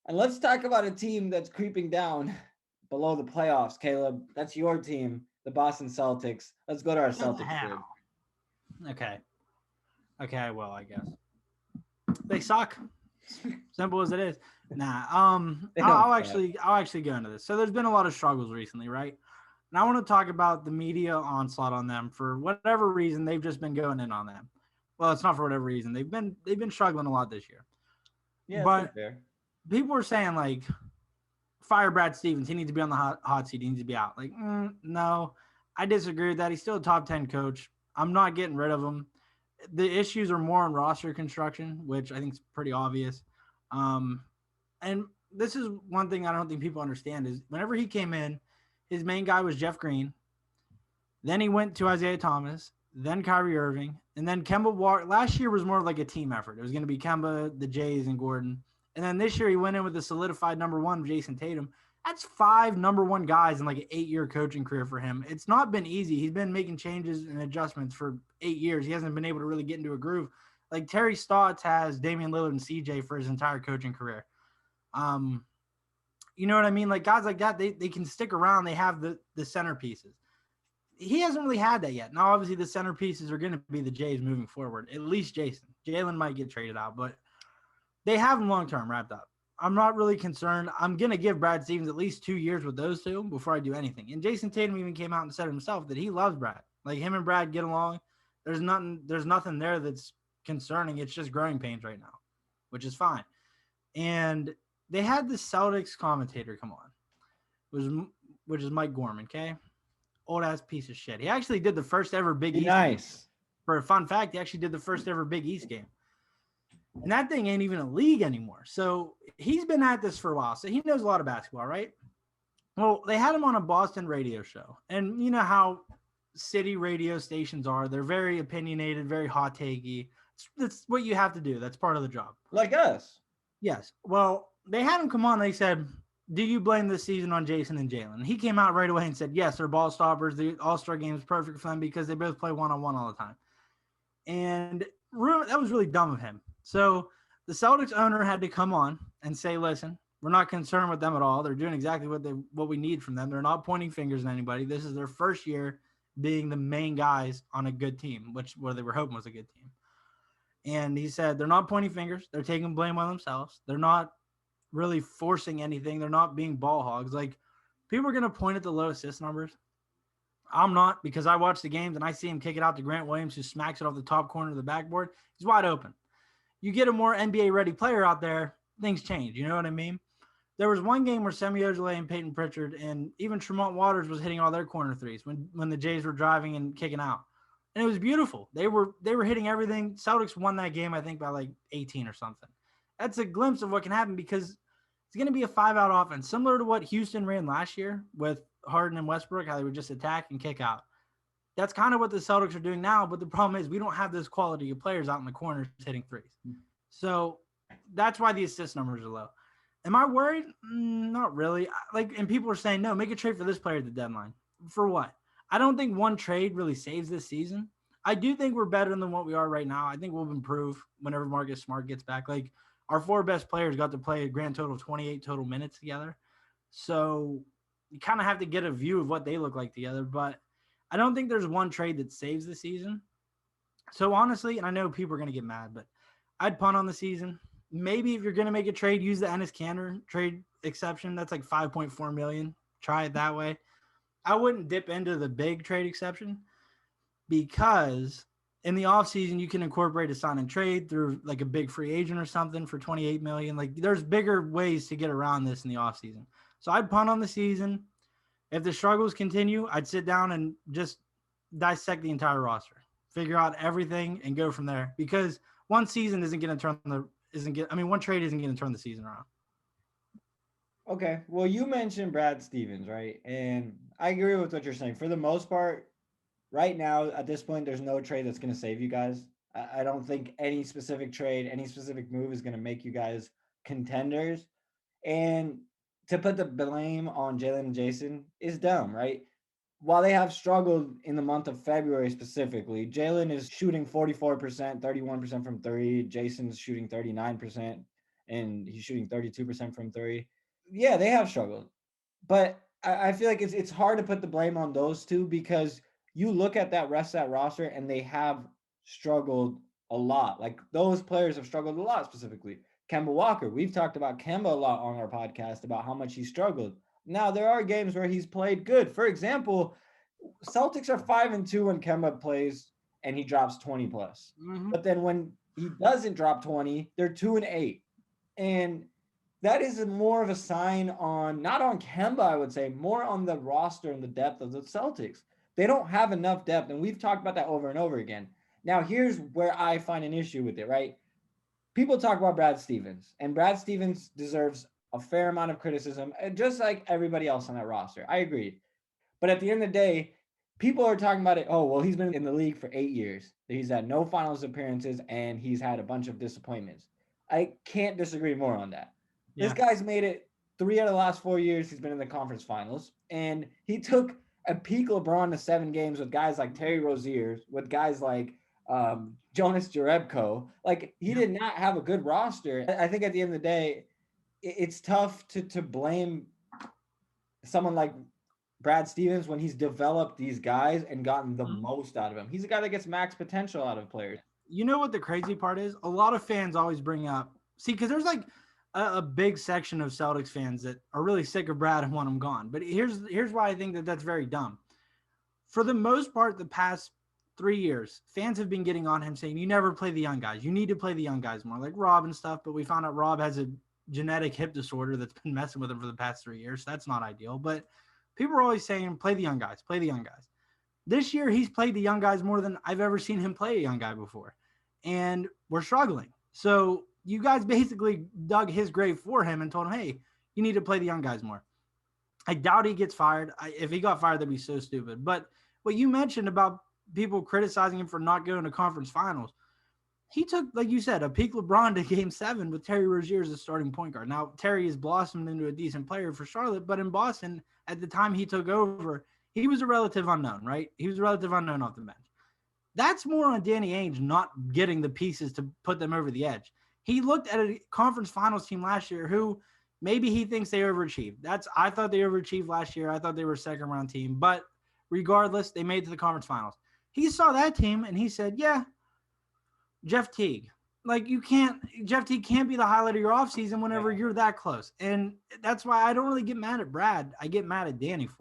And let's talk about a team that's creeping down below the playoffs, Caleb. That's your team, the Boston Celtics. Let's go to our What the Celtics, dude. hell? Okay. Okay, I will, I guess. They suck. Simple as it is. Nah. They don't I'll suck. actually I'll actually go into this. So there's been a lot of struggles recently, right? And I want to talk about the media onslaught on them for whatever reason. They've just been going in on them. Well, it's not for whatever reason. They've been struggling a lot this year. Yeah, it's pretty But fair. people are saying like fire Brad Stevens. He needs to be on the hot seat. He needs to be out. Like, no, I disagree with that. He's still a top 10 coach. I'm not getting rid of him. The issues are more on roster construction, which I think is pretty obvious. Um, and this is one thing I don't think people understand is whenever he came in, his main guy was Jeff Green. Then he went to Isaiah Thomas, then Kyrie Irving, and then Kemba Walker. Last year was more like a team effort. It was going to be Kemba, the Jays, and Gordon. And then this year he went in with the solidified number one, Jason Tatum. That's 5 number one guys in like an 8-year coaching career for him. It's not been easy. He's been making changes and adjustments for 8 years. He hasn't been able to really get into a groove. Like Terry Stotts has Damian Lillard and CJ for his entire coaching career. Um, you know what I mean? Like guys like that, they can stick around. They have the centerpieces. He hasn't really had that yet. Now, obviously, the centerpieces are going to be the Jays moving forward. At least Jason. Jalen might get traded out, but they have him long term wrapped up. I'm not really concerned. I'm going to give Brad Stevens at least 2 years with those two before I do anything. And Jason Tatum even came out and said himself that he loves Brad. Like him and Brad get along. There's nothing there that's concerning. It's just growing pains right now, which is fine. And they had the Celtics commentator come on, was which is Mike Gorman, okay? Old ass piece of shit. He actually did the first ever Big Be East game. nice. For a fun fact, he actually did the first ever Big East game. And that thing ain't even a league anymore. So he's been at this for a while. So he knows a lot of basketball, right? Well, they had him on a Boston radio show. And you know how city radio stations are. They're very opinionated, very hot takey. That's what you have to do. That's part of the job. Like us. Yes. Well, they had him come on. They said, do you blame this season on Jason and Jalen? He came out right away and said, yes, they're ball stoppers. The All-Star game is perfect for them because they both play one-on-one all the time. And that was really dumb of him. So the Celtics owner had to come on and say, listen, we're not concerned with them at all. They're doing exactly what we need from them. They're not pointing fingers at anybody. This is their first year being the main guys on a good team, which what they were hoping was a good team. And he said they're not pointing fingers. They're taking blame on themselves. They're not really forcing anything. They're not being ball hogs. Like people are going to point at the low assist numbers. I'm not because I watch the games and I see him kick it out to Grant Williams, who smacks it off the top corner of the backboard. He's wide open. You get a more NBA ready player out there, things change. You know what I mean? There was one game where Semi Ojeleye and Peyton Pritchard and even Tremont Waters was hitting all their corner threes when the Jays were driving and kicking out. And it was beautiful. They were hitting everything. Celtics won that game, I think, by like 18 or something. That's a glimpse of what can happen because it's going to be a 5-out offense, similar to what Houston ran last year with Harden and Westbrook, how they would just attack and kick out. That's kind of what the Celtics are doing now, but the problem is we don't have this quality of players out in the corners hitting threes. So that's why the assist numbers are low. Am I worried? Not really. And people are saying, no, make a trade for this player at the deadline. For what? I don't think one trade really saves this season. I do think we're better than what we are right now. I think we'll improve whenever Marcus Smart gets back. Like our 4 best players got to play a grand total of 28 total minutes together. So you kind of have to get a view of what they look like together. But I don't think there's one trade that saves the season. So honestly, and I know people are going to get mad, but I'd punt on the season. Maybe if you're going to make a trade, use the Enes Kanter trade exception. That's like $5.4 million. Try it that way. I wouldn't dip into the big trade exception because in the offseason, you can incorporate a sign and trade through like a big free agent or something for $28 million. Like there's bigger ways to get around this in the offseason. So I'd punt on the season. If the struggles continue, I'd sit down and just dissect the entire roster, figure out everything and go from there because one season isn't going to turn one trade isn't going to turn the season around. Okay. Well, you mentioned Brad Stevens, right? And I agree with what you're saying. For the most part, right now, at this point, there's no trade that's going to save you guys. I don't think any specific trade, any specific move is going to make you guys contenders. And to put the blame on Jalen and Jason is dumb, right? While they have struggled in the month of February specifically, Jalen is shooting 44%, 31% from three. Jason's shooting 39%. and he's shooting 32% from three. Yeah, they have struggled, but I feel like it's hard to put the blame on those two because you look at that rest of that roster and they have struggled a lot. Like those players have struggled a lot specifically. Kemba Walker, we've talked about Kemba a lot on our podcast about how much he struggled. Now there are games where he's played good. For example, Celtics are 5-2 when Kemba plays and he drops 20 plus. Mm-hmm. But then when he doesn't drop 20, they're 2-8. And that is more of a sign on not on Kemba, I would say, more on the roster and the depth of the Celtics. They don't have enough depth, and we've talked about that over and over again. Now, here's where I find an issue with it, right? People talk about Brad Stevens, and Brad Stevens deserves a fair amount of criticism, just like everybody else on that roster. I agree. But at the end of the day, people are talking about it. Oh, well, he's been in the league for 8 years. He's had no finals appearances and he's had a bunch of disappointments. I can't disagree more on that. This Yeah. guy's made it 3 out of the last 4 years he's been in the conference finals. And he took a peak LeBron to 7 games with guys like Terry Rozier, with guys like Jonas Jerebko. Like, he Yeah. did not have a good roster. I think at the end of the day, it's tough to blame someone like Brad Stevens when he's developed these guys and gotten the Mhm. most out of them. He's a guy that gets max potential out of players. You know what the crazy part is? A lot of fans always bring up, see, because there's like a big section of Celtics fans that are really sick of Brad and want him gone. But here's why I think that that's very dumb. For the most part, the past 3 years, fans have been getting on him saying, you never play the young guys. You need to play the young guys more, like Rob and stuff. But we found out Rob has a genetic hip disorder that's been messing with him for the past 3 years. So that's not ideal. But people are always saying, play the young guys, play the young guys. This year, he's played the young guys more than I've ever seen him play a young guy before. And we're struggling. So you guys basically dug his grave for him and told him, hey, you need to play the young guys more. I doubt he gets fired. If he got fired, that'd be so stupid. But what you mentioned about people criticizing him for not going to conference finals, he took, like you said, a peak LeBron to game 7 with Terry Rozier as a starting point guard. Now, Terry has blossomed into a decent player for Charlotte, but in Boston, at the time he took over, he was a relative unknown, right? He was a relative unknown off the bench. That's more on Danny Ainge not getting the pieces to put them over the edge. He looked at a conference finals team last year who maybe he thinks they overachieved. I thought they overachieved last year. I thought they were a second round team, but regardless, they made it to the conference finals. He saw that team and he said, yeah, Jeff Teague. Like Jeff Teague can't be the highlight of your offseason whenever you're that close. And that's why I don't really get mad at Brad. I get mad at Danny